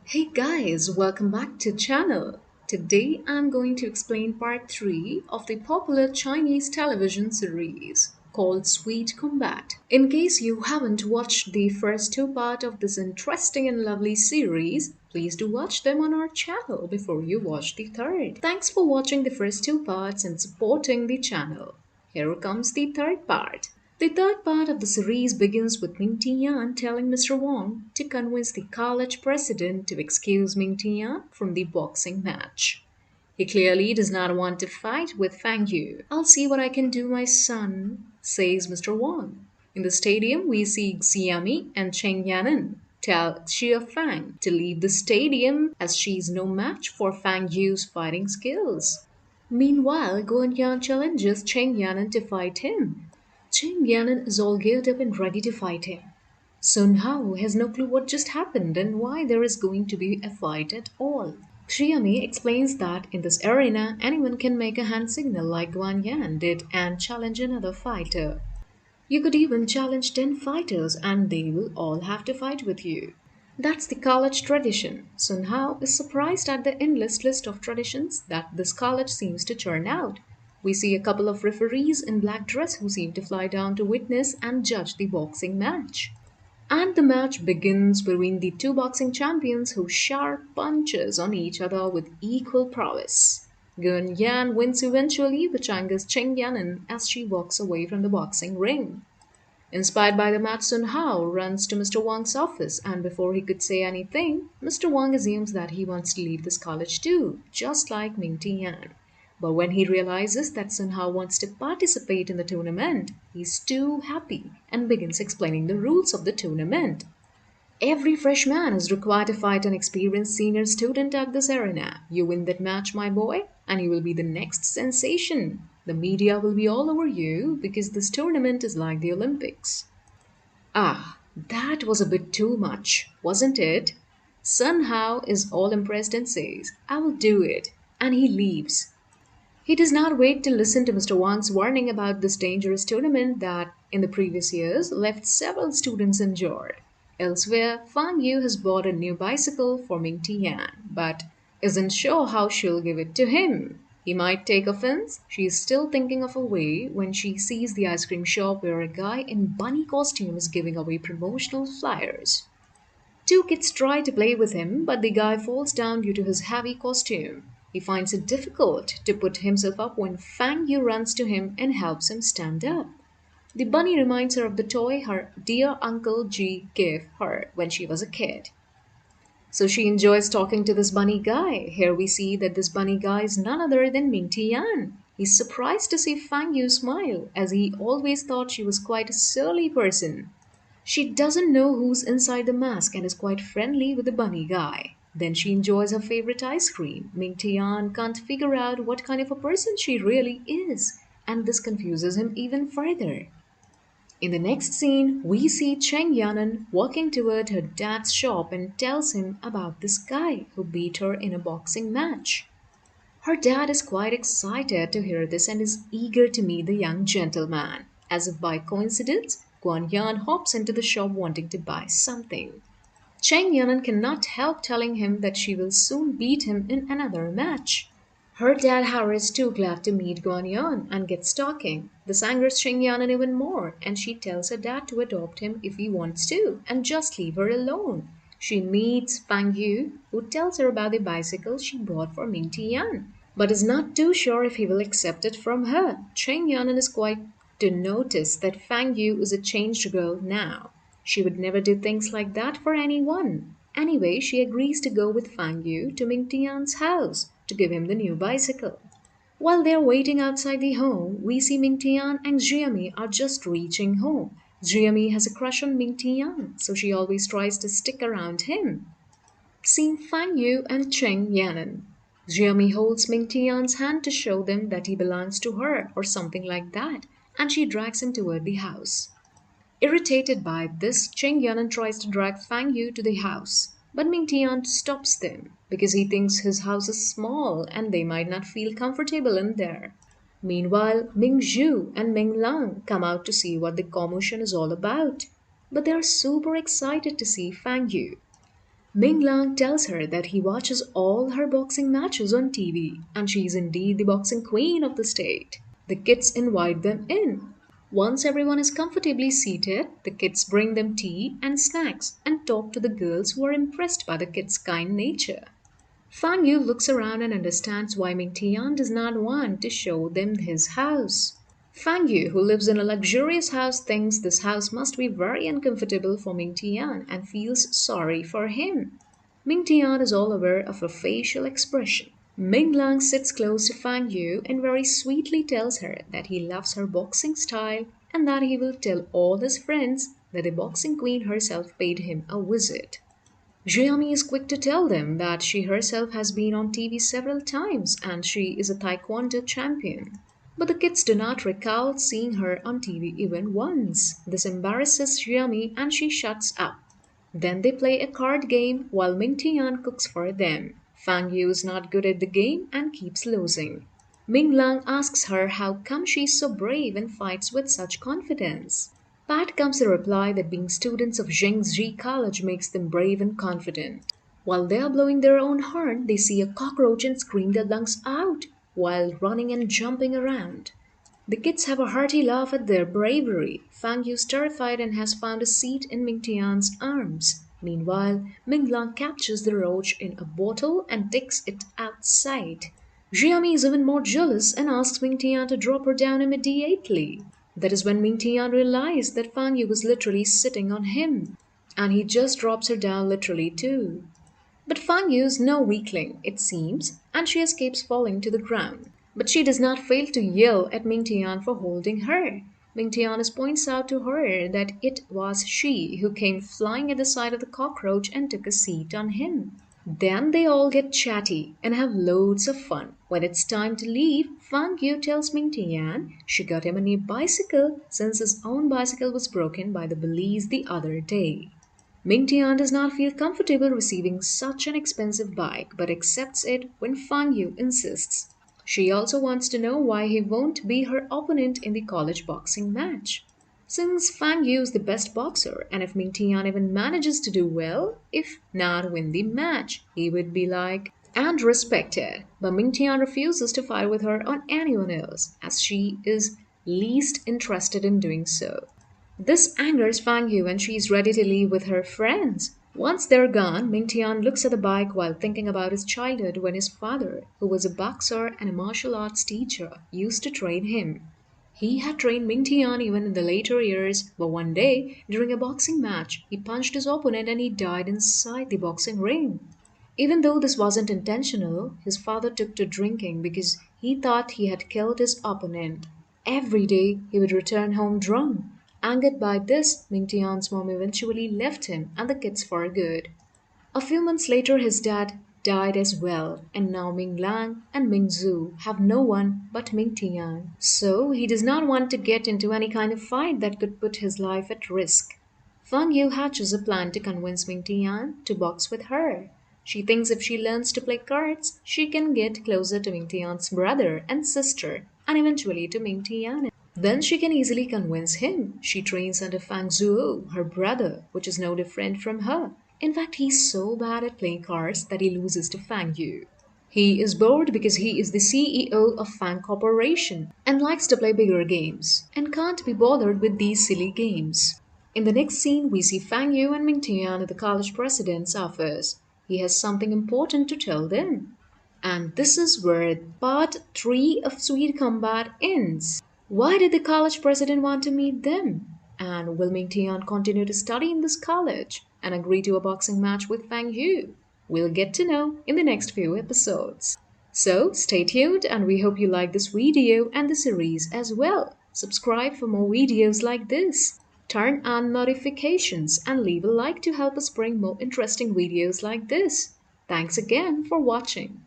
Hey guys, welcome back to channel. Today I'm going to explain part 3 of the popular Chinese television series called Sweet Combat. In case you haven't watched the first two parts of this interesting and lovely series, please do watch them on our channel before you watch the third. Thanks for watching the first two parts and supporting the channel. Here comes the third part. The third part of the series begins with Ming Tian telling Mr. Wong to convince the college president to excuse Ming Tian from the boxing match. He clearly does not want to fight with Fang Yu. I'll see what I can do, my son, says Mr. Wong. In the stadium, we see Xiami and Cheng Yanan tell Xia Fang to leave the stadium as she's no match for Fang Yu's fighting skills. Meanwhile, Guan Yan challenges Cheng Yanan to fight him. Cheng Yanan is all geared up and ready to fight him. Sun Hao has no clue what just happened and why there is going to be a fight at all. Xiaomi explains that in this arena, anyone can make a hand signal like Guan Yan did and challenge another fighter. You could even challenge 10 fighters and they will all have to fight with you. That's the college tradition. Sun Hao is surprised at the endless list of traditions that this college seems to churn out. We see a couple of referees in black dress who seem to fly down to witness and judge the boxing match. And the match begins between the two boxing champions who shower punches on each other with equal prowess. Gun Yan wins eventually, which angers Cheng Yanan as she walks away from the boxing ring. Inspired by the match, Sun Hao runs to Mr. Wang's office, and before he could say anything, Mr. Wang assumes that he wants to leave this college too, just like Ming Tian. But when he realizes that Sun Hao wants to participate in the tournament, he's too happy and begins explaining the rules of the tournament. Every freshman is required to fight an experienced senior student at this arena. You win that match, my boy, and you will be the next sensation. The media will be all over you because this tournament is like the Olympics. Ah, that was a bit too much, wasn't it? Sun Hao is all impressed and says, I will do it, and he leaves. He does not wait to listen to Mr. Wang's warning about this dangerous tournament that, in the previous years, left several students injured. Elsewhere, Fang Yu has bought a new bicycle for Ming Tian, but isn't sure how she'll give it to him. He might take offense. She is still thinking of a way when she sees the ice cream shop where a guy in bunny costume is giving away promotional flyers. Two kids try to play with him, but the guy falls down due to his heavy costume. He finds it difficult to put himself up when Fang Yu runs to him and helps him stand up. The bunny reminds her of the toy her dear Uncle G gave her when she was a kid. So she enjoys talking to this bunny guy. Here we see that this bunny guy is none other than Ming Tian. He's surprised to see Fang Yu smile, as he always thought she was quite a surly person. She doesn't know who's inside the mask and is quite friendly with the bunny guy. Then she enjoys her favorite ice cream. Ming Tian can't figure out what kind of a person she really is, and this confuses him even further. In the next scene, we see Cheng Yanan walking toward her dad's shop and tells him about this guy who beat her in a boxing match. Her dad is quite excited to hear this and is eager to meet the young gentleman. As if by coincidence, Guan Yan hops into the shop wanting to buy something. Cheng Yanan cannot help telling him that she will soon beat him in another match. Her dad hurries too glad to meet Guan Yan and gets talking. This angers Cheng Yanan even more, and she tells her dad to adopt him if he wants to and just leave her alone. She meets Fang Yu, who tells her about the bicycle she bought for Ming Tian, but is not too sure if he will accept it from her. Cheng Yanan is quite to notice that Fang Yu is a changed girl now. She would never do things like that for anyone. Anyway, she agrees to go with Fang Yu to Ming Tian's house to give him the new bicycle. While they're waiting outside the home, we see Ming Tian and Jiami are just reaching home. Jiami has a crush on Ming Tian, so she always tries to stick around him. Scene Fang Yu and Cheng Yanan. Jiami holds Ming Tian's hand to show them that he belongs to her or something like that, and she drags him toward the house. Irritated by this, Cheng Yanan tries to drag Fang Yu to the house, but Ming Tian stops them because he thinks his house is small and they might not feel comfortable in there. Meanwhile, Ming Zhu and Ming Lang come out to see what the commotion is all about, but they are super excited to see Fang Yu. Ming Lang tells her that he watches all her boxing matches on TV and she is indeed the boxing queen of the state. The kids invite them in. Once everyone is comfortably seated, the kids bring them tea and snacks and talk to the girls who are impressed by the kids' kind nature. Fang Yu looks around and understands why Ming Tian does not want to show them his house. Fang Yu, who lives in a luxurious house, thinks this house must be very uncomfortable for Ming Tian and feels sorry for him. Ming Tian is all aware of her facial expression. Ming Lang sits close to Fang Yu and very sweetly tells her that he loves her boxing style and that he will tell all his friends that the boxing queen herself paid him a visit. Jiami is quick to tell them that she herself has been on TV several times and she is a taekwondo champion. But the kids do not recall seeing her on TV even once. This embarrasses Jiami and she shuts up. Then they play a card game while Ming Tian cooks for them. Fang Yu is not good at the game and keeps losing. Ming Lang asks her how come she is so brave and fights with such confidence. Back comes the reply that being students of ZhengZe College makes them brave and confident. While they are blowing their own horn, they see a cockroach and scream their lungs out while running and jumping around. The kids have a hearty laugh at their bravery. Fang Yu is terrified and has found a seat in Ming Tian's arms. Meanwhile, Ming Lang captures the roach in a bottle and takes it outside. Jiami is even more jealous and asks Ming Tian to drop her down immediately. That is when Ming Tian realized that Fang Yu was literally sitting on him. And he just drops her down literally too. But Fang Yu is no weakling, it seems, and she escapes falling to the ground. But she does not fail to yell at Ming Tian for holding her. Ming Tian points out to her that it was she who came flying at the sight of the cockroach and took a seat on him. Then they all get chatty and have loads of fun. When it's time to leave, Fang Yu tells Ming Tian she got him a new bicycle since his own bicycle was broken by the bullies the other day. Ming Tian does not feel comfortable receiving such an expensive bike but accepts it when Fang Yu insists. She also wants to know why he won't be her opponent in the college boxing match. Since Fang Yu is the best boxer, and if Ming Tian even manages to do well, if not win the match, he would be liked and respected. But Ming Tian refuses to fight with her on anyone else, as she is least interested in doing so. This angers Fang Yu and she is ready to leave with her friends. Once they're gone, Ming Tian looks at the bike while thinking about his childhood when his father, who was a boxer and a martial arts teacher, used to train him. He had trained Ming Tian even in the later years, but one day, during a boxing match, he punched his opponent and he died inside the boxing ring. Even though this wasn't intentional, his father took to drinking because he thought he had killed his opponent. Every day, he would return home drunk. Angered by this, Ming Tian's mom eventually left him and the kids for good. A few months later, his dad died as well, and now Ming Lang and Ming Zhu have no one but Ming Tian. So he does not want to get into any kind of fight that could put his life at risk. Fang Yu hatches a plan to convince Ming Tian to box with her. She thinks if she learns to play cards, she can get closer to Ming Tian's brother and sister, and eventually to Ming Tian. Then she can easily convince him. She trains under Fang Zhuo, her brother, which is no different from her. In fact, he's so bad at playing cards that he loses to Fang Yu. He is bored because he is the CEO of Fang Corporation and likes to play bigger games and can't be bothered with these silly games. In the next scene, we see Fang Yu and Ming Tian at the college president's office. He has something important to tell them. And this is where part 3 of Sweet Combat ends. Why did the college president want to meet them? And will Ming Tian continue to study in this college and agree to a boxing match with Fang Yu? We'll get to know in the next few episodes. So stay tuned and we hope you like this video and the series as well. Subscribe for more videos like this. Turn on notifications and leave a like to help us bring more interesting videos like this. Thanks again for watching.